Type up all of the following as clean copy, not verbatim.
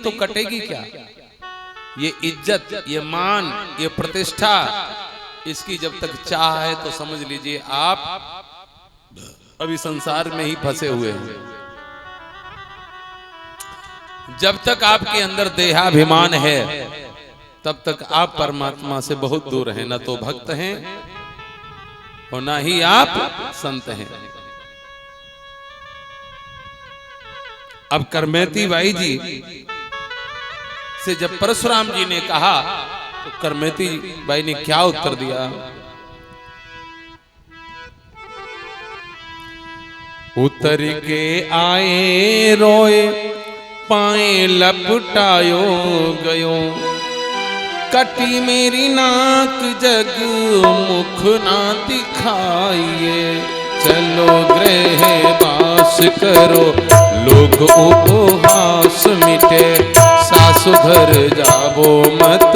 तो कटेगी क्या? ये इज्जत, ये मान, ये प्रतिष्ठा, इसकी जब तक चाह है तो समझ लीजिए आप अभी संसार में ही फंसे हुए हैं। जब तक आपके अंदर देहाभिमान है तब तक आप परमात्मा से बहुत दूर हैं। न तो भक्त हैं और ना ही आप संत हैं। अब करमेती बाई जी से जब परशुराम जी ने कहा तो करमेती बाई ने क्या उत्तर दिया? उतर के आए रोए पाए लपटायो गयो, कटी मेरी नाक जग मुख ना दिखाइए, चलो गृह वास करो लोग उपहास मिटे, सासु घर जाबो मत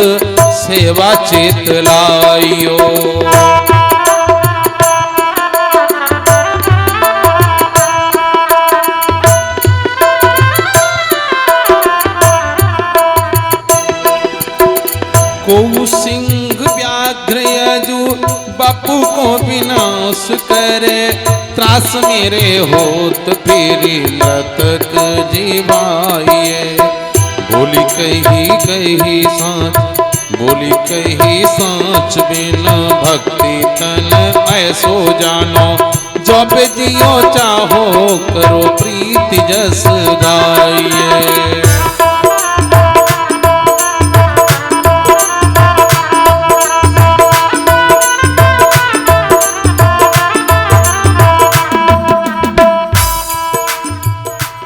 सेवा चेत लाइयो। को सिंह व्याघ्र यजु बापू को विनाश करे, त्रास मेरे होत फेरी मृतक जीवाइए, बोली कही सांच, बोली कही सांच, बिना भक्ति तन ऐसो जानो, जब जियो चाहो करो प्रीति जस गाइए।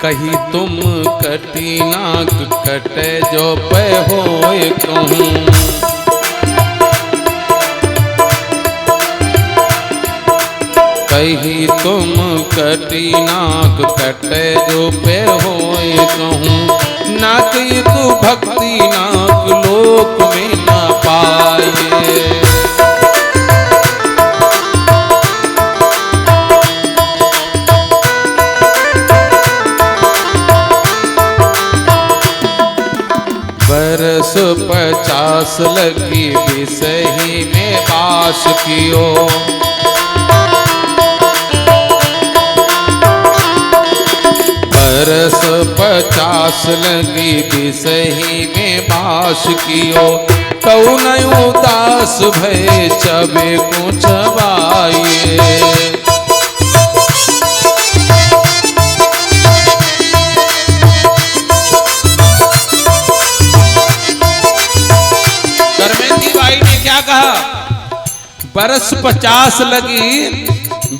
कही तुम कटी नाक कटे जो पे होए कहूँ, कही तुम कटी नाक कटे जो पे होए कहूँ, नाक तू भक्ति नाक लोक में ना पाए। बरस 50 लगी विषही में बास कियो, बरस 50 लगी विषही में बास कियो, तौ न उदास भय चबे को चबाइए। बरस 50 लगी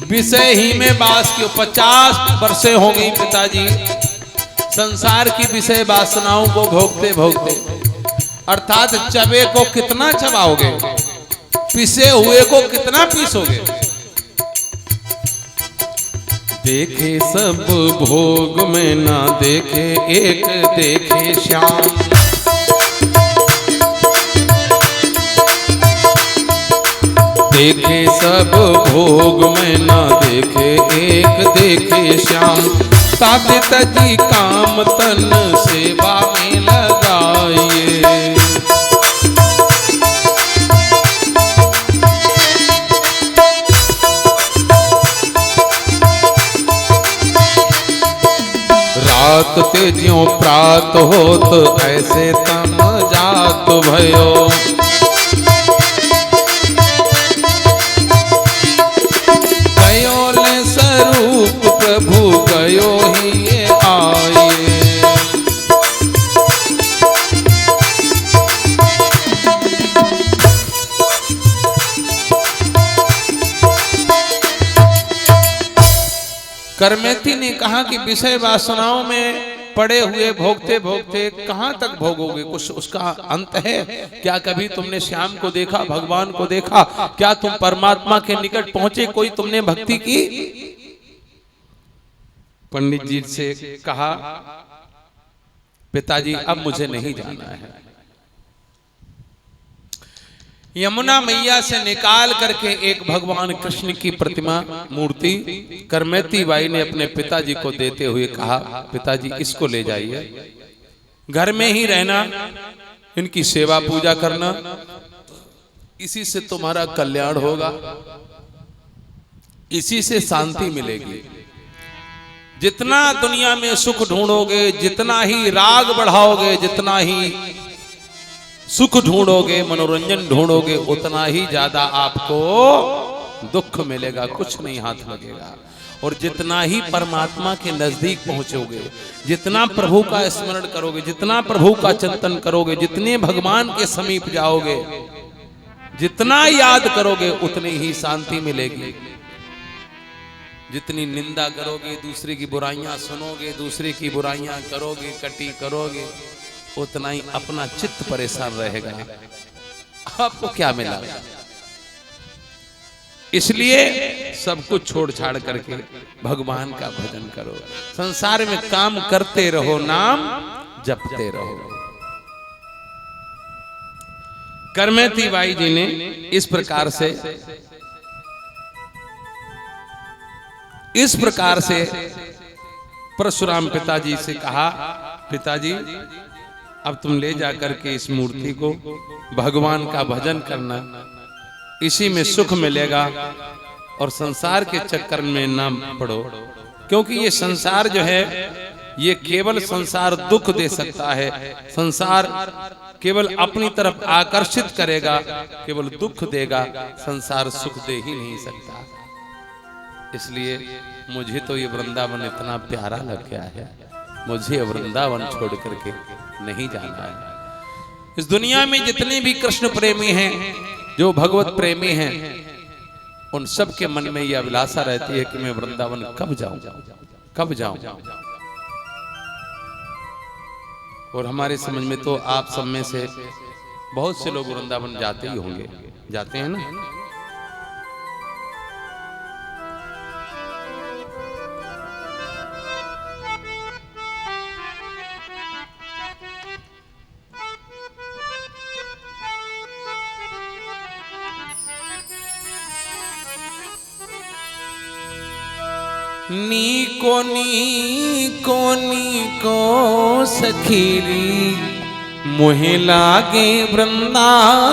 विषय ही में बास की, 50 वर्षे हो गई पिताजी संसार की विषय वासनाओं को भोगते भोगते। अर्थात चबे को कितना चबाओगे, पिसे हुए को कितना पीसोगे। देखे सब भोग में ना देखे एक देखे श्याम, देखे सब भोग में ना देखे एक देखे श्याम, तात तजी काम तन सेवा में लगाइए। रात ते ज्यों प्रात होत ऐसे तम जात भयो, स्वरूप प्रभु गयो ही ये आए। करमेती ने कहा कि विषय वासनाओं में पड़े हुए भोगते भोगते कहां तक भोगोगे, कुछ उसका अंत है क्या? कभी तुमने श्याम को देखा, भगवान को देखा? क्या तुम परमात्मा के निकट पहुंचे? कोई तुमने भक्ति की? पंडित जी से कहा पिताजी अब मुझे नहीं जाना है। यमुना मैया से निकाल करके एक भगवान कृष्ण की प्रतिमा मूर्ति करमेती बाई ने अपने पिताजी को देते हुए कहा पिताजी इसको ले जाइए, घर में ही रहना, इनकी सेवा पूजा करना, इसी से तुम्हारा कल्याण होगा, इसी से शांति मिलेगी। जितना दुनिया में सुख ढूंढोगे, जितना ही राग बढ़ाओगे, जितना ही सुख ढूंढोगे, मनोरंजन ढूंढोगे, उतना ही ज्यादा आपको दुख मिलेगा, कुछ नहीं हाथ लगेगा। और जितना ही परमात्मा के नजदीक पहुंचोगे, जितना प्रभु का स्मरण करोगे, जितना प्रभु का चिंतन करोगे, जितने भगवान के समीप जाओगे, जितना याद करोगे, उतनी ही शांति मिलेगी। जितनी निंदा करोगे, दूसरे की बुराइयां सुनोगे, दूसरे की बुराइयां करोगे, कटी करोगे, उतना ही अपना चित्त परेशान रहेगा। आपको क्या मिला? इसलिए सब कुछ छोड़ छाड़ करके भगवान का भजन करो। संसार में काम करते रहो, नाम जपते रहो। करमेती बाई जी ने इस प्रकार से परशुराम पिताजी से कहा, पिताजी अब तुम ले जाकर के इस मूर्ति को भगवान का भजन करना, इसी में सुख मिलेगा और संसार के चक्कर में ना पड़ो। क्योंकि ये संसार जो है, ये केवल संसार दुख दे सकता है, संसार केवल अपनी तरफ आकर्षित करेगा, केवल दुख देगा, संसार सुख दे ही नहीं सकता। इसलिए मुझे तो ये वृंदावन इतना प्यारा लग गया है, मुझे वृंदावन छोड़ करके नहीं जाना है। इस दुनिया में जितने भी कृष्ण प्रेमी हैं, जो भगवत प्रेमी हैं, उन सब के मन में यह अभिलाषा रहती है कि मैं वृंदावन कब जाऊं, कब जाऊं। और हमारे समझ में तो आप सब में से बहुत से लोग वृंदावन जाते ही होंगे, जाते हैं ना। नीको नीको नीको सखीरी, मोहे लागे वृंदावन